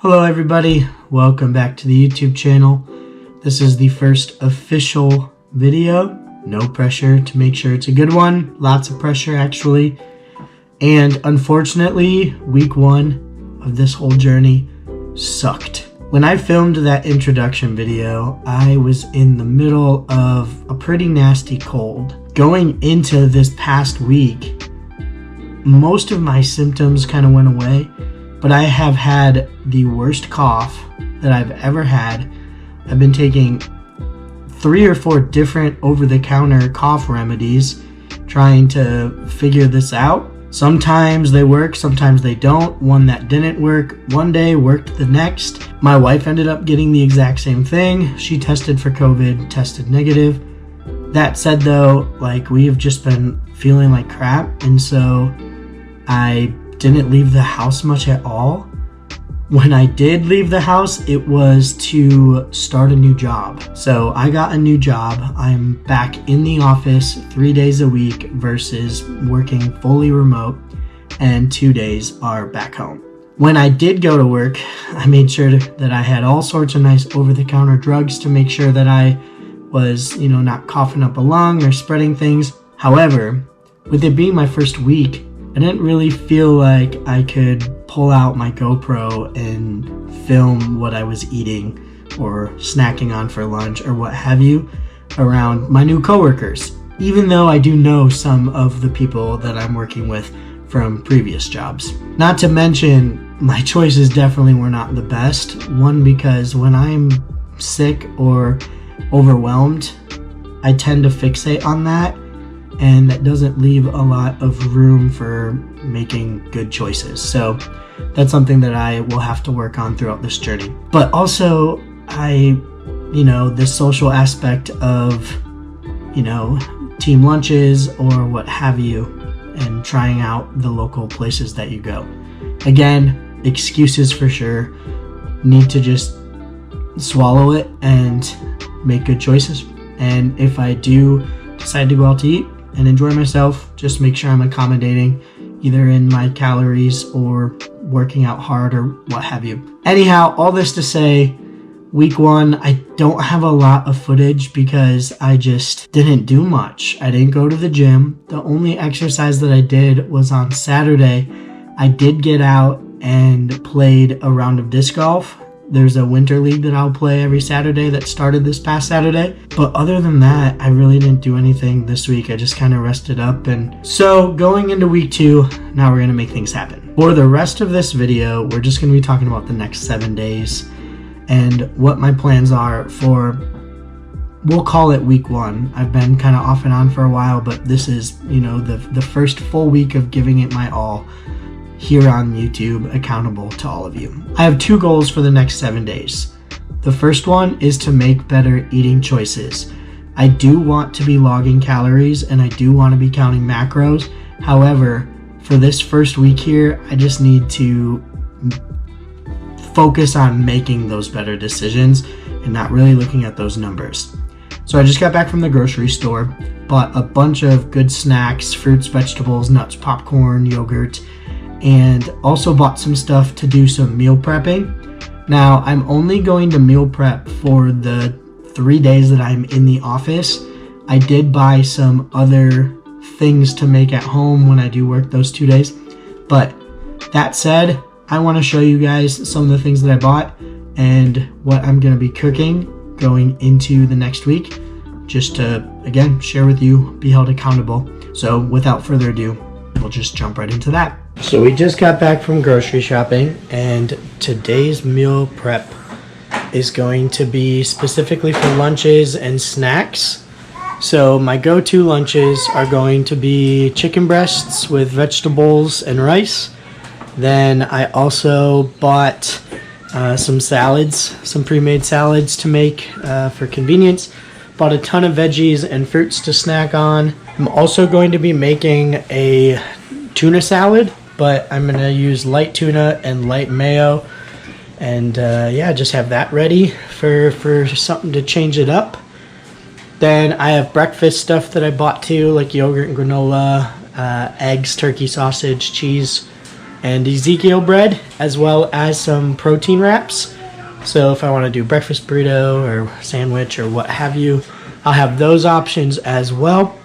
Hello everybody, welcome back to the YouTube channel. This is the first official video. No pressure to make sure it's a good one. Lots of pressure actually. And unfortunately, week one of this whole journey sucked. When I filmed that introduction video, I was in the middle of a pretty nasty cold. Going into this past week, most of my symptoms kind of went away, but I have had the worst cough that I've ever had. I've been taking 3 or 4 different over-the-counter cough remedies, trying to figure this out. Sometimes they work, sometimes they don't. One that didn't work one day worked the next. My wife ended up getting the exact same thing. She tested for COVID, tested negative. That said though, we've just been feeling like crap, and so I didn't leave the house much at all. When I did leave the house, it was to start a new job. So I got a new job. I'm back in the office 3 days a week versus working fully remote, and 2 days are back home. When I did go to work, I made sure that I had all sorts of nice over-the-counter drugs to make sure that I was, not coughing up a lung or spreading things. However, with it being my first week, I didn't really feel like I could pull out my GoPro and film what I was eating or snacking on for lunch or what have you around my new coworkers, even though I do know some of the people that I'm working with from previous jobs. Not to mention, my choices definitely were not the best. One, because when I'm sick or overwhelmed, I tend to fixate on that, and that doesn't leave a lot of room for making good choices. So that's something that I will have to work on throughout this journey. But also, this social aspect of, team lunches or what have you, and trying out the local places that you go. Again, excuses for sure. Need to just swallow it and make good choices. And if I do decide to go out to eat and enjoy myself, just make sure I'm accommodating either in my calories or working out hard or what have you. Anyhow, all this to say, week one, I don't have a lot of footage because I just didn't do much. I didn't go to the gym. The only exercise that I did was on Saturday. I did get out and played a round of disc golf. There's a winter league that I'll play every Saturday that started this past Saturday. But other than that, I really didn't do anything this week. I just kind of rested up. And so going into week 2, now we're going to make things happen. For the rest of this video, we're just going to be talking about the next 7 days and what my plans are for, we'll call it week 1. I've been kind of off and on for a while, but this is, the first full week of giving it my all here on YouTube, accountable to all of you. I have 2 goals for the next 7 days. The first one is to make better eating choices. I do want to be logging calories and I do want to be counting macros. However, for this first week here, I just need to focus on making those better decisions and not really looking at those numbers. So I just got back from the grocery store, bought a bunch of good snacks, fruits, vegetables, nuts, popcorn, yogurt, and also bought some stuff to do some meal prepping. Now, I'm only going to meal prep for the 3 days that I'm in the office. I did buy some other things to make at home when I do work those 2 days. But that said, I want to show you guys some of the things that I bought and what I'm going to be cooking going into the next week, just to, again, share with you, be held accountable. So without further ado, we'll just jump right into that. So we just got back from grocery shopping, and today's meal prep is going to be specifically for lunches and snacks. So my go-to lunches are going to be chicken breasts with vegetables and rice. Then I also bought some salads, some pre-made salads to make for convenience. Bought a ton of veggies and fruits to snack on. I'm also going to be making a tuna salad, but I'm going to use light tuna and light mayo. And just have that ready for something to change it up. Then I have breakfast stuff that I bought too, like yogurt and granola, eggs, turkey sausage, cheese, and Ezekiel bread, as well as some protein wraps. So if I want to do breakfast burrito or sandwich or what have you, I'll have those options as well.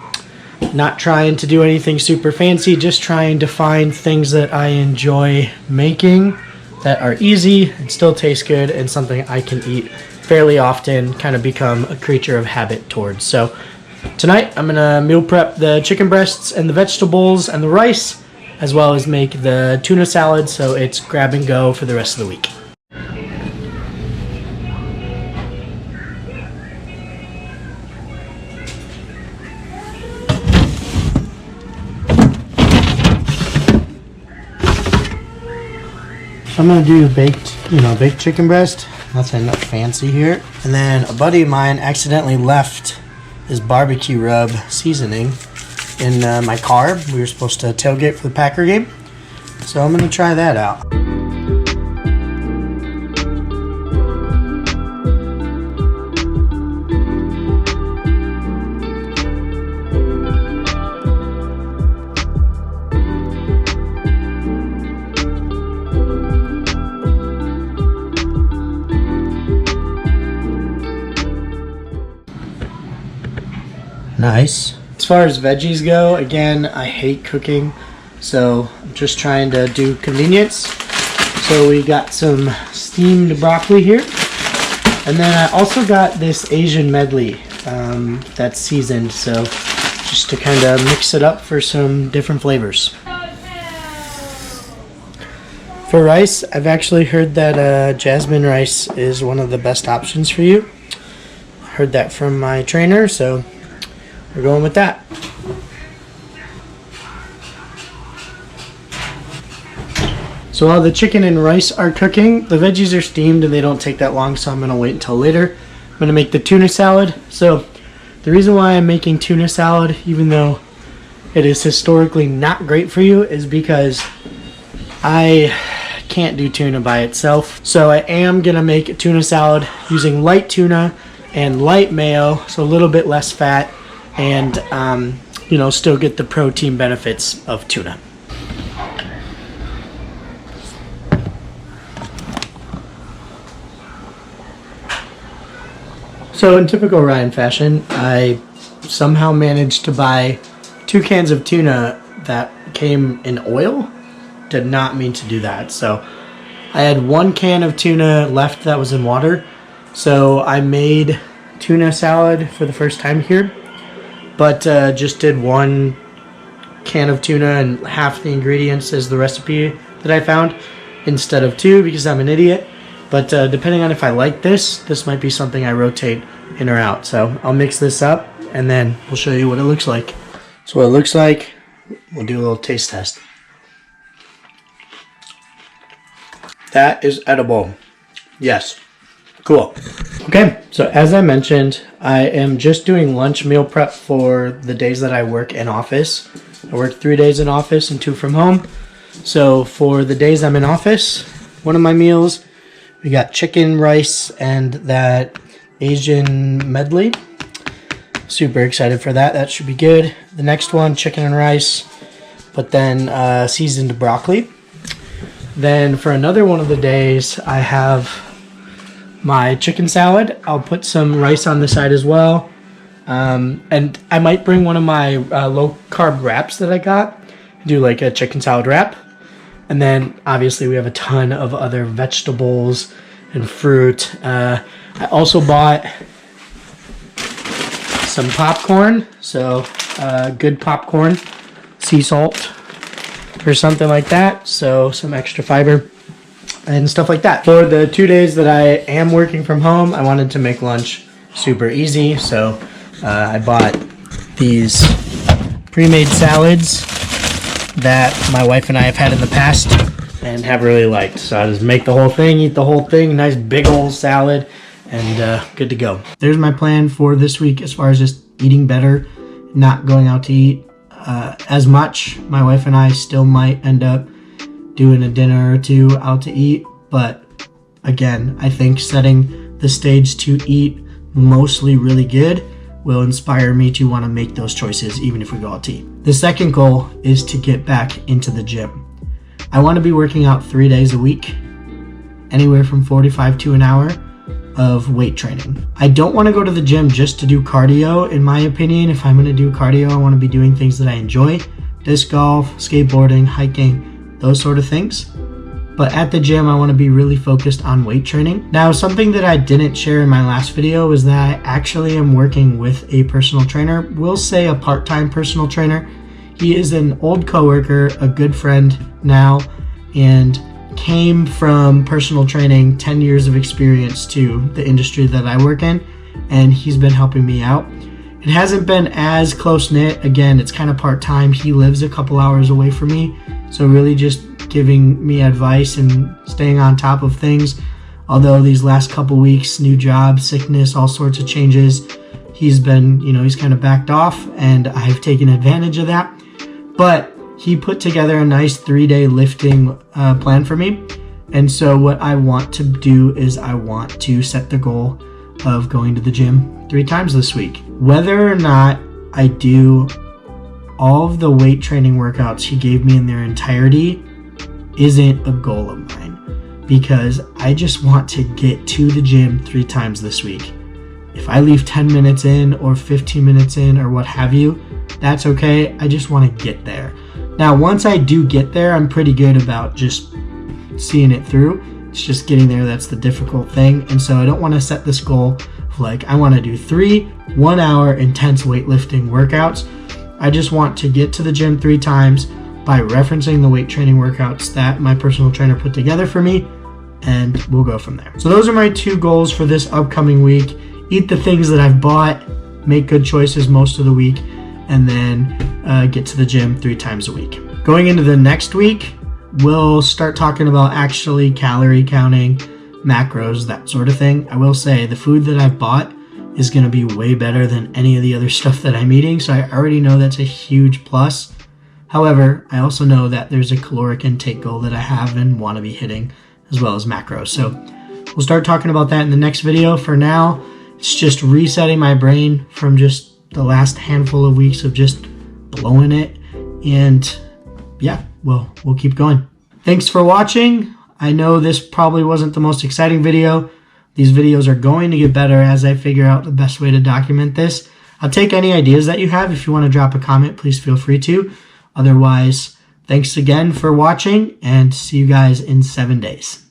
Not trying to do anything super fancy, just trying to find things that I enjoy making that are easy and still taste good and something I can eat fairly often, kind of become a creature of habit towards. So tonight I'm gonna meal prep the chicken breasts and the vegetables and the rice, as well as make the tuna salad, so it's grab and go for the rest of the week. I'm gonna do baked chicken breast. Nothing fancy here. And then a buddy of mine accidentally left his barbecue rub seasoning in my car. We were supposed to tailgate for the Packer game, so I'm gonna try that out. Nice. As far as veggies go, again, I hate cooking, so I'm just trying to do convenience. So we got some steamed broccoli here, and then I also got this Asian medley that's seasoned, so just to kind of mix it up for some different flavors. For rice, I've actually heard that jasmine rice is one of the best options for you. Heard that from my trainer, so we're going with that. So while the chicken and rice are cooking, the veggies are steamed and they don't take that long, so I'm gonna wait until later. I'm gonna make the tuna salad. So the reason why I'm making tuna salad, even though it is historically not great for you, is because I can't do tuna by itself. So I am gonna make a tuna salad using light tuna and light mayo, so a little bit less fat, and still get the protein benefits of tuna. So in typical Ryan fashion, I somehow managed to buy 2 cans of tuna that came in oil. Did not mean to do that. So I had 1 can of tuna left that was in water. So I made tuna salad for the first time here, but just did 1 can of tuna and half the ingredients as the recipe that I found instead of 2 because I'm an idiot. But depending on if I like this might be something I rotate in or out. So I'll mix this up and then we'll show you what it looks like. So what it looks like, we'll do a little taste test. That is edible. Yes. Cool. Okay, so as I mentioned, I am just doing lunch meal prep for the days that I work in office. I work 3 days in office and 2 from home. So for the days I'm in office, one of my meals, we got chicken, rice, and that Asian medley. Super excited for that. That should be good. The next one, chicken and rice, but then seasoned broccoli. Then for another one of the days, I have my chicken salad. I'll put some rice on the side as well. And I might bring one of my low-carb wraps that I got, do like a chicken salad wrap. And then obviously we have a ton of other vegetables and fruit. I also bought some popcorn, so good popcorn, sea salt or something like that, so some extra fiber and stuff like that. For the 2 days that I am working from home, I wanted to make lunch super easy, so I bought these pre-made salads that my wife and I have had in the past and have really liked. So I just make the whole thing, eat the whole thing, nice big old salad, and good to go. There's my plan for this week as far as just eating better, not going out to eat as much. My wife and I still might end up doing a dinner or 2 out to eat, but again, I think setting the stage to eat mostly really good will inspire me to want to make those choices even if we go out to eat. The second goal is to get back into the gym. I want to be working out 3 days a week, anywhere from 45 to an hour of weight training. I don't want to go to the gym just to do cardio, in my opinion. If I'm going to do cardio, I want to be doing things that I enjoy. Disc golf, skateboarding, hiking, those sort of things. But at the gym, I want to be really focused on weight training. Now, something that I didn't share in my last video is that I actually am working with a personal trainer. We'll say a part-time personal trainer. He is an old coworker, a good friend now, and came from personal training, 10 years of experience to the industry that I work in, and he's been helping me out. It hasn't been as close-knit. Again, it's kind of part-time. He lives a couple hours away from me, so really just giving me advice and staying on top of things. Although these last couple weeks, new job, sickness, all sorts of changes, he's been, he's kind of backed off, and I've taken advantage of that. But he put together a nice 3-day lifting plan for me. And so what I want to do is I want to set the goal of going to the gym 3 times this week. Whether or not I do all of the weight training workouts he gave me in their entirety isn't a goal of mine, because I just want to get to the gym 3 times this week. If I leave 10 minutes in or 15 minutes in or what have you, that's okay. I just want to get there. Now, once I do get there, I'm pretty good about just seeing it through. It's just getting there that's the difficult thing. And so I don't want to set this goal of like, I want to do 3 1-hour intense weightlifting workouts. I just want to get to the gym 3 times by referencing the weight training workouts that my personal trainer put together for me, and we'll go from there. So those are my 2 goals for this upcoming week. Eat the things that I've bought, make good choices most of the week, and then get to the gym 3 times a week. Going into the next week, we'll start talking about actually calorie counting, macros, that sort of thing. I will say the food that I've bought is going to be way better than any of the other stuff that I'm eating, so I already know that's a huge plus. However, I also know that there's a caloric intake goal that I have and want to be hitting, as well as macros. So we'll start talking about that in the next video. For now, it's just resetting my brain from just the last handful of weeks of just blowing it. And yeah, we'll keep going. Thanks for watching. I know this probably wasn't the most exciting video. These videos are going to get better as I figure out the best way to document this. I'll take any ideas that you have. If you want to drop a comment, please feel free to. Otherwise, thanks again for watching, and see you guys in 7 days.